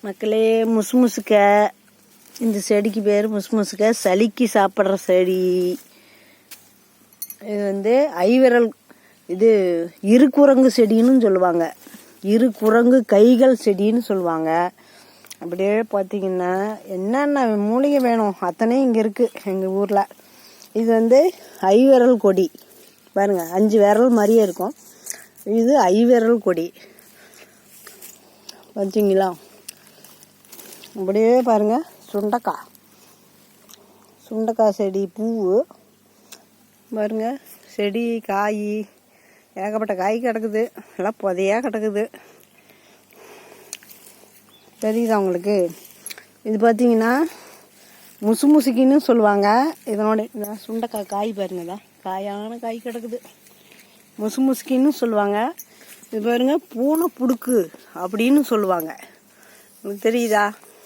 மக்களே, முசுமுசுக்க, இந்த செடிக்கு பேர் முசுமுசுக்க. சளிக்கு சாப்பிட்ற செடி இது. ஐவிரல் இது இருகுரங்கு செடின்னு சொல்லுவாங்க. இருகுரங்கு கைகள் செடின்னு சொல்லுவாங்க. அப்படியே பார்த்தீங்கன்னா என்னென்ன மூலிகை வேணும் அத்தனையும் இங்கே இருக்குது எங்கள் ஊரில். இது ஐவிரல் கொடி பாருங்க, 5 விரல் மாதிரியே இருக்கும். இது ஐவிரல் கொடி பார்த்தீங்களா? அப்படியே பாருங்க, சுண்டைக்காய் செடி பூவு பாருங்க, செடி காய் ஏகப்பட்ட காய் கிடக்குது. எல்லாம் புதையாக கிடக்குது. தெரியுதா உங்களுக்கு? இது பார்த்தீங்கன்னா முசுமுசுக்கின்னு சொல்லுவாங்க. இதனோட சுண்டைக்காய் காய் பாருங்கதா, காயான காய் கிடக்குது. முசுமுசுக்கின்னு சொல்லுவாங்க. இது பாருங்க, பூனை புடுக்கு அப்படின்னு சொல்லுவாங்க. உங்களுக்கு தெரியுதா?